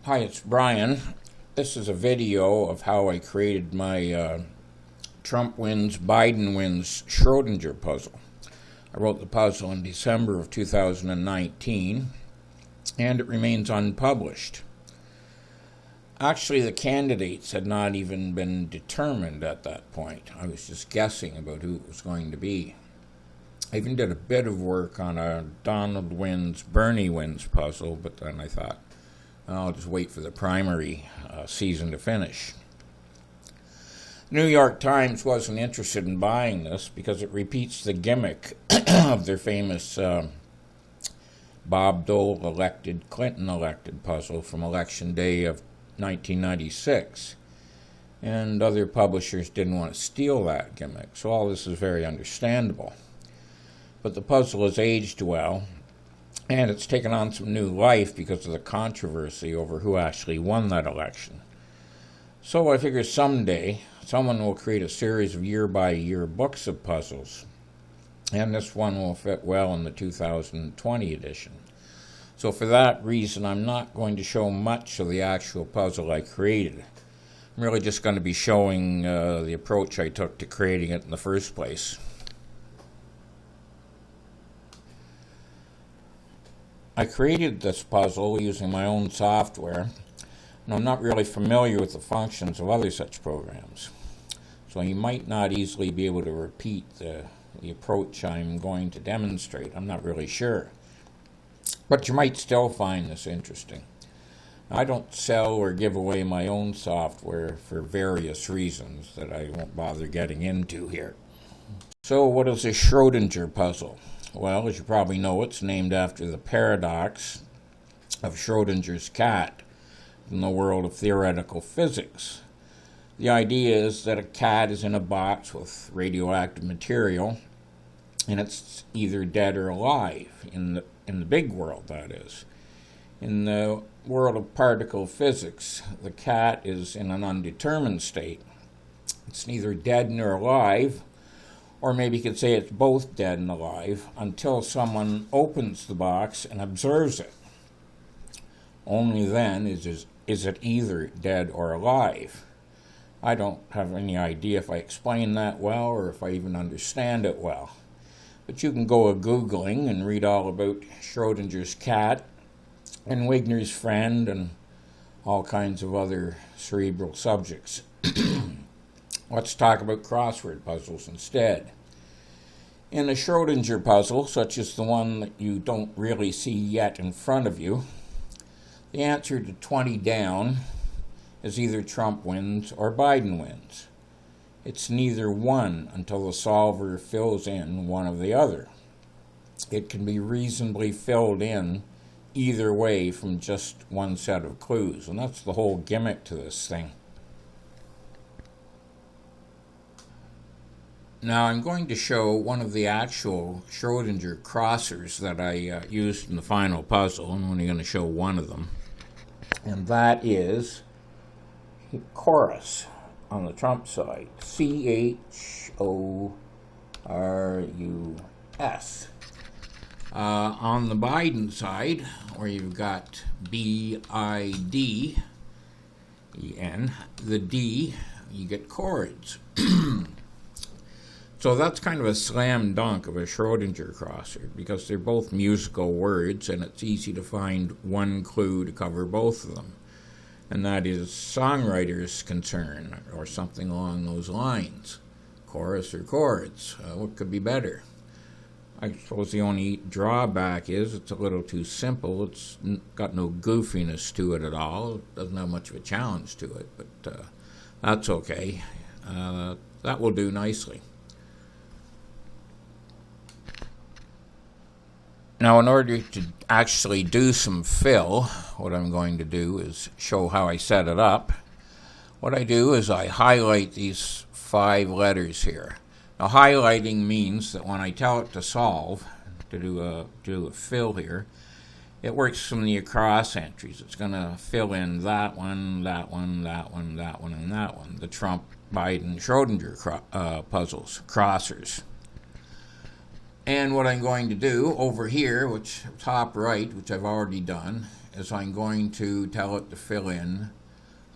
Hi, it's Brian. This is a video of how I created my Trump wins, Biden wins Schrodinger puzzle. I wrote the puzzle in December of 2019, and it remains unpublished. Actually, the candidates had not even been determined at that point. I was just guessing about who it was going to be. I even did a bit of work on a Donald wins, Bernie wins puzzle, but then I thought, I'll just wait for the primary season to finish. The New York Times wasn't interested in buying this because it repeats the gimmick of their famous Bob Dole elected, Clinton elected puzzle from Election Day of 1996. And other publishers didn't want to steal that gimmick, so all this is very understandable. But the puzzle has aged well, and it's taken on some new life because of the controversy over who actually won that election. So I figure someday someone will create a series of year-by-year books of puzzles, and this one will fit well in the 2020 edition. So for that reason, I'm not going to show much of the actual puzzle I created. I'm really just going to be showing the approach I took to creating it in the first place. I created this puzzle using my own software, and I'm not really familiar with the functions of other such programs. So you might not easily be able to repeat the approach I'm going to demonstrate. I'm not really sure. But you might still find this interesting. I don't sell or give away my own software for various reasons that I won't bother getting into here. So what is a Schrodinger puzzle? Well, as you probably know, it's named after the paradox of Schrodinger's cat in the world of theoretical physics. The idea is that a cat is in a box with radioactive material, and it's either dead or alive, in the big world, that is. In the world of particle physics, the cat is in an undetermined state. It's neither dead nor alive, or maybe you could say it's both dead and alive, until someone opens the box and observes it. Only then is it either dead or alive. I don't have any idea if I explain that well or if I even understand it well. But you can go a-Googling and read all about Schrodinger's cat and Wigner's friend and all kinds of other cerebral subjects. Let's talk about crossword puzzles instead. In a Schrodinger puzzle, such as the one that you don't really see yet in front of you, the answer to 20 down is either Trump wins or Biden wins. It's neither one until the solver fills in one of the other. It can be reasonably filled in either way from just one set of clues, and that's the whole gimmick to this thing. Now I'm going to show one of the actual Schrodinger crossers that I used in the final puzzle. I'm only going to show one of them, and that is chorus on the Trump side. C-H-O-R-U-S. On the Biden side, where you've got B-I-D-E-N, the D, you get chords. So that's kind of a slam dunk of a Schrodinger crosser because they're both musical words and it's easy to find one clue to cover both of them. And that is songwriter's concern or something along those lines. Chorus or chords. What could be better? I suppose the only drawback is it's a little too simple. It's got no goofiness to it at all. It doesn't have much of a challenge to it, but that's okay. That will do nicely. Now, in order to actually do some fill, what I'm going to do is show how I set it up. What I do is I highlight these 5 letters here. Now, highlighting means that when I tell it to solve, to do a fill here, it works from the across entries. It's going to fill in that one, that one, that one, that one, and that one. The Trump, Biden, Schrodinger puzzles, crossers. And what I'm going to do over here, which top right, which I've already done, is I'm going to tell it to fill in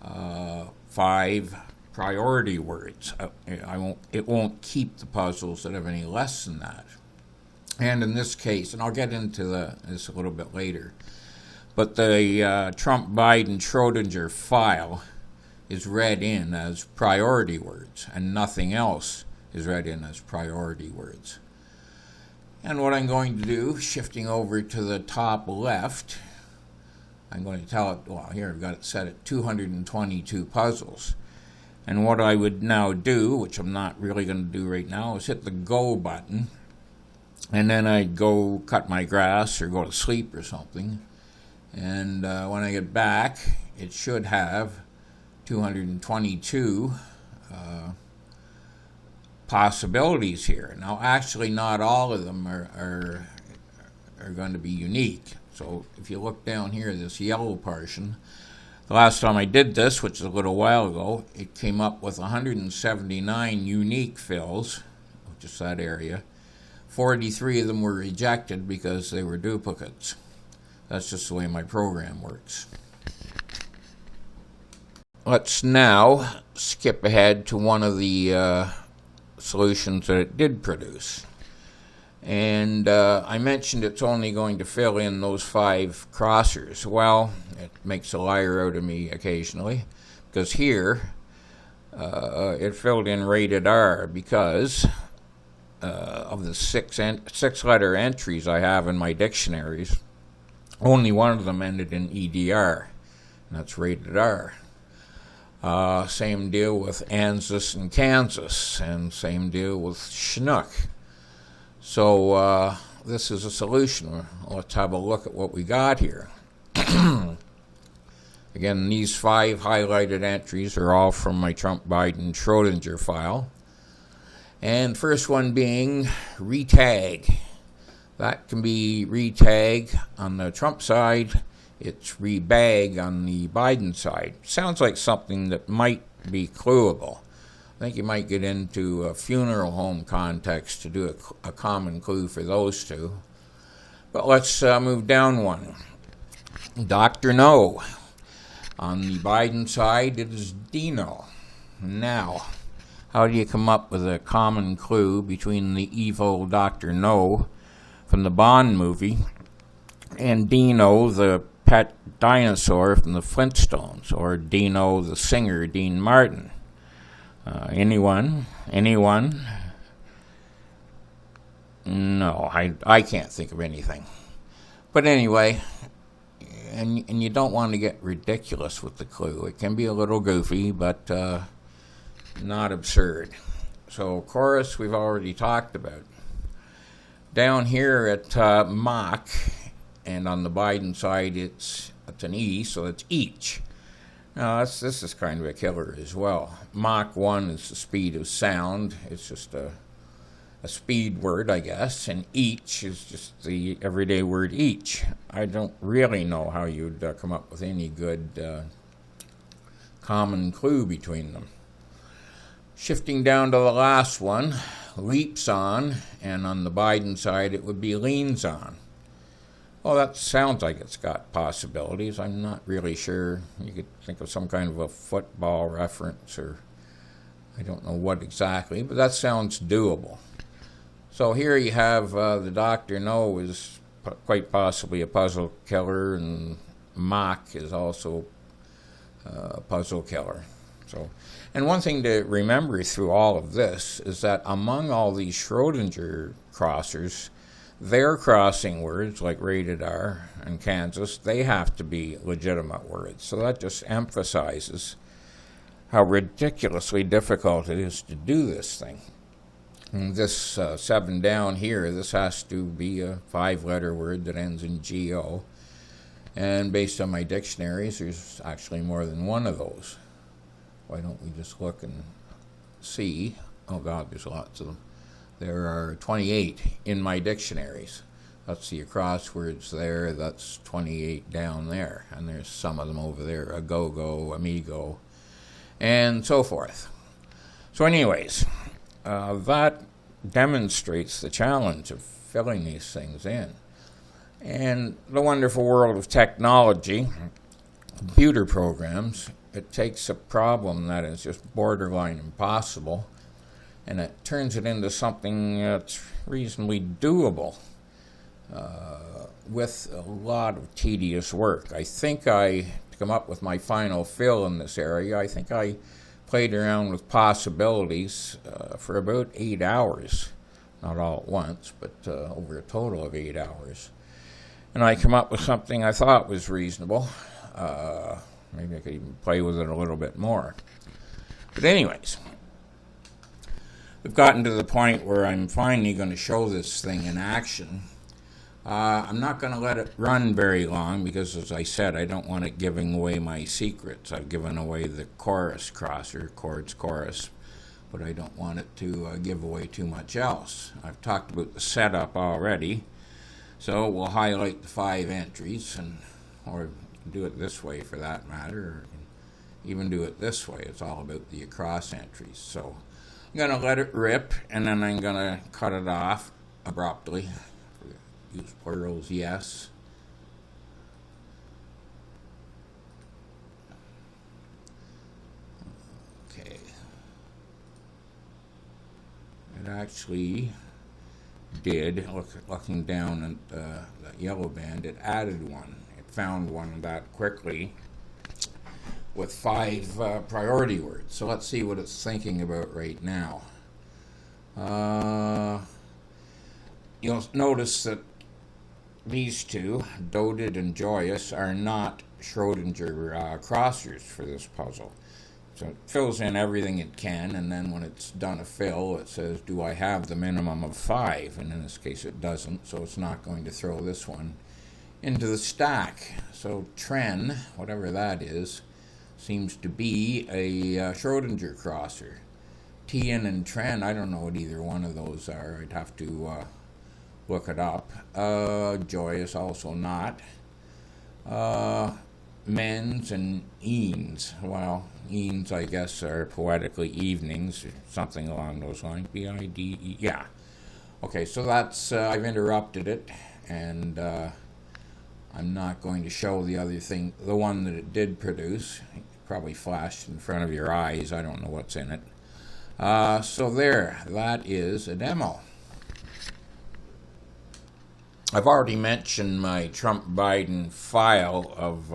5 priority words. It won't keep the puzzles that have any less than that. And in this case, and I'll get into this a little bit later, but the Trump-Biden-Schrodinger file is read in as priority words, and nothing else is read in as priority words. And what I'm going to do, shifting over to the top left, I'm going to tell it, well, here I've got it set at 222 puzzles. And what I would now do, which I'm not really going to do right now, is hit the go button, and then I'd go cut my grass or go to sleep or something. And when I get back, it should have 222 possibilities here. Now, actually, not all of them are going to be unique. So if you look down here, this yellow portion, the last time I did this, which is a little while ago, it came up with 179 unique fills, just that area. 43 of them were rejected because they were duplicates. That's just the way my program works. Let's now skip ahead to one of the solutions that it did produce. And I mentioned it's only going to fill in those 5 crossers. Well, it makes a liar out of me occasionally, because here it filled in rated R because of the 6-letter entries I have in my dictionaries, only one of them ended in EDR, and that's rated R. Same deal with Anzus and Kansas, and same deal with Schnook. So this is a solution. Let's have a look at what we got here. Again, these 5 highlighted entries are all from my Trump-Biden-Schrodinger file. And first one being retag. That can be retag on the Trump side. It's rebag on the Biden side. Sounds like something that might be clueable. I think you might get into a funeral home context to do a common clue for those two. But let's move down one. Dr. No. On the Biden side, it is Dino. Now, how do you come up with a common clue between the evil Dr. No from the Bond movie and Dino, the pet dinosaur from the Flintstones, or Dino, the singer, Dean Martin? Anyone? No, I can't think of anything. But anyway, and you don't want to get ridiculous with the clue. It can be a little goofy, but not absurd. So chorus we've already talked about. Down here at Mach, and on the Biden side it's an E, so it's each. Now this is kind of a killer as well. Mach 1 is the speed of sound. It's just a speed word, I guess, and each is just the everyday word each. I don't really know how you'd come up with any good common clue between them. Shifting down to the last one, leaps on, and on the Biden side it would be leans on. Well, that sounds like it's got possibilities. I'm not really sure. You could think of some kind of a football reference, or I don't know what exactly, but that sounds doable. So here you have the Dr. No is quite possibly a puzzle killer, and Mach is also a puzzle killer. So, and one thing to remember through all of this is that among all these Schrodinger crossers, their crossing words, like rated R and Kansas, they have to be legitimate words. So that just emphasizes how ridiculously difficult it is to do this thing. And this 7 down here, this has to be a 5-letter word that ends in GO. And based on my dictionaries, there's actually more than one of those. Why don't we just look and see? Oh God, there's lots of them. There are 28 in my dictionaries. Let's see, crosswords there, that's 28 down there. And there's some of them over there, a go-go, amigo, and so forth. So anyways, that demonstrates the challenge of filling these things in. And the wonderful world of technology, computer programs, it takes a problem that is just borderline impossible and it turns it into something that's reasonably doable with a lot of tedious work. I think to come up with my final fill in this area, I think I played around with possibilities for about 8 hours. Not all at once, but over a total of 8 hours. And I come up with something I thought was reasonable. Maybe I could even play with it a little bit more. But anyways, we've gotten to the point where I'm finally going to show this thing in action. I'm not going to let it run very long because, as I said, I don't want it giving away my secrets. I've given away the chorus crosser, chords chorus, but I don't want it to give away too much else. I've talked about the setup already. So we'll highlight the 5 entries, or you can do it this way for that matter, or even do it this way. It's all about the across entries. So I'm going to let it rip, and then I'm going to cut it off abruptly. Use plurals, yes. Okay. It actually did, looking down at that yellow band, it added one. It found one that quickly with 5 priority words. So let's see what it's thinking about right now. You'll notice that these two, doted and joyous, are not Schrodinger crossers for this puzzle. So it fills in everything it can, and then when it's done a fill, it says, do I have the minimum of 5? And in this case it doesn't, so it's not going to throw this one into the stack. So Tren, whatever that is, seems to be a Schrodinger crosser. Tien and Tren, I don't know what either one of those are. I'd have to look it up. Joyous, also not. Men's and eens. Well, eens, I guess, are poetically evenings, or something along those lines. B-I-D-E, yeah. Okay, so that's, I've interrupted it, and I'm not going to show the other thing, the one that it did produce. It probably flashed in front of your eyes. I don't know what's in it. So there, that is a demo. I've already mentioned my Trump-Biden file of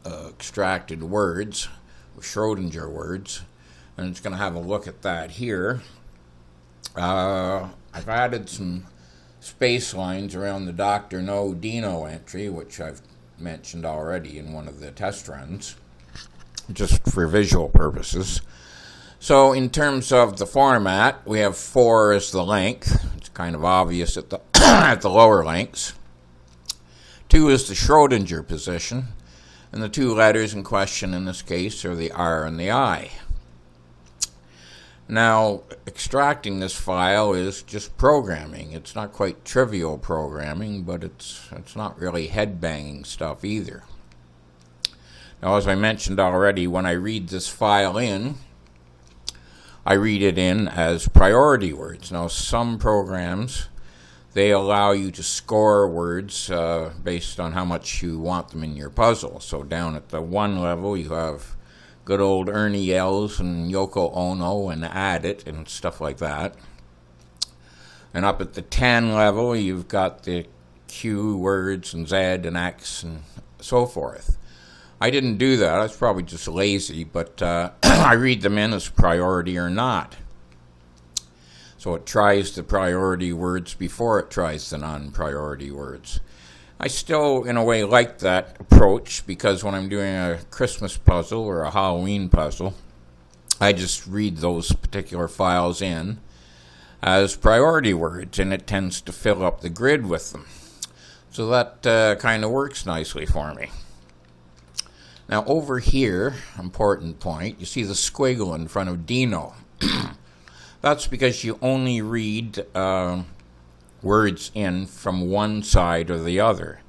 extracted words, Schrodinger words, and it's going to have a look at that here. I've added some space lines around the Dr. No Dino entry, which I've mentioned already in one of the test runs, just for visual purposes. So in terms of the format, we have 4 as the length. It's kind of obvious at the at the lower lengths. 2 is the Schrodinger position, and the 2 letters in question in this case are the R and the I. Now, extracting this file is just programming. It's not quite trivial programming, but it's not really head-banging stuff either. Now, as I mentioned already, when I read this file in, I read it in as priority words. Now, some programs, they allow you to score words based on how much you want them in your puzzle. So down at the 1 level, you have good old Ernie Els and Yoko Ono and Add It and stuff like that. And up at the 10 level, you've got the Q words and Z and X and so forth. I didn't do that. I was probably just lazy, but I read them in as priority or not. So it tries the priority words before it tries the non-priority words. I still, in a way, like that approach because when I'm doing a Christmas puzzle or a Halloween puzzle, I just read those particular files in as priority words, and it tends to fill up the grid with them. So that kind of works nicely for me. Now over here, important point, you see the squiggle in front of Dino. That's because you only read words in from one side or the other.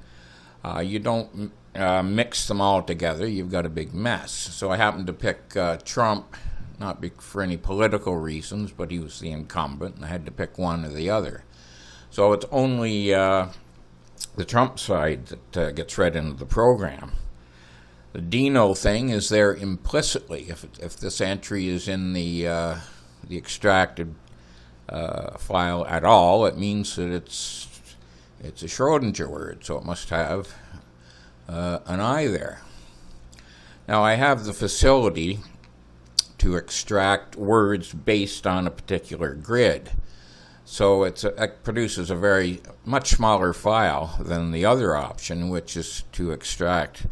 You don't mix them all together. You've got a big mess. So I happened to pick Trump, not for any political reasons, but he was the incumbent, and I had to pick one or the other. So it's only the trump side that gets read into the program. The deno thing is there implicitly. If this entry is in the extracted file at all, it means that it's a Schrodinger word, so it must have an I there. Now I have the facility to extract words based on a particular grid. So it produces a very much smaller file than the other option, which is to extract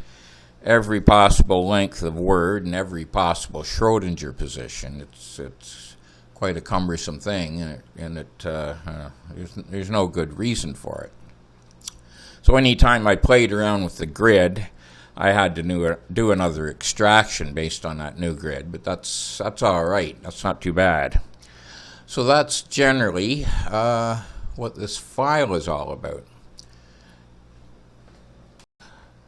every possible length of word and every possible Schrodinger position. It's quite a cumbersome thing, and there's no good reason for it. So anytime I played around with the grid, I had to do another extraction based on that new grid, but that's all right. That's not too bad. So that's generally what this file is all about.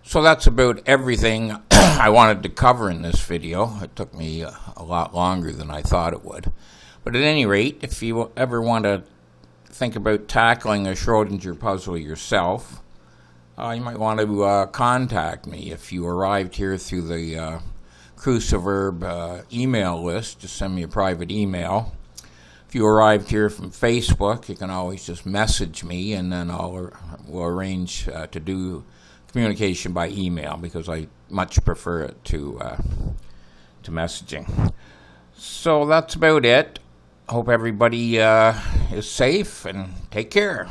So that's about everything I wanted to cover in this video. It took me a lot longer than I thought it would. But at any rate, if you ever want to think about tackling a Schrodinger puzzle yourself, you might want to contact me. If you arrived here through the Cruciverb email list, just send me a private email. If you arrived here from Facebook, you can always just message me, and then we'll arrange to do communication by email, because I much prefer it to messaging. So that's about it. Hope everybody is safe, and take care.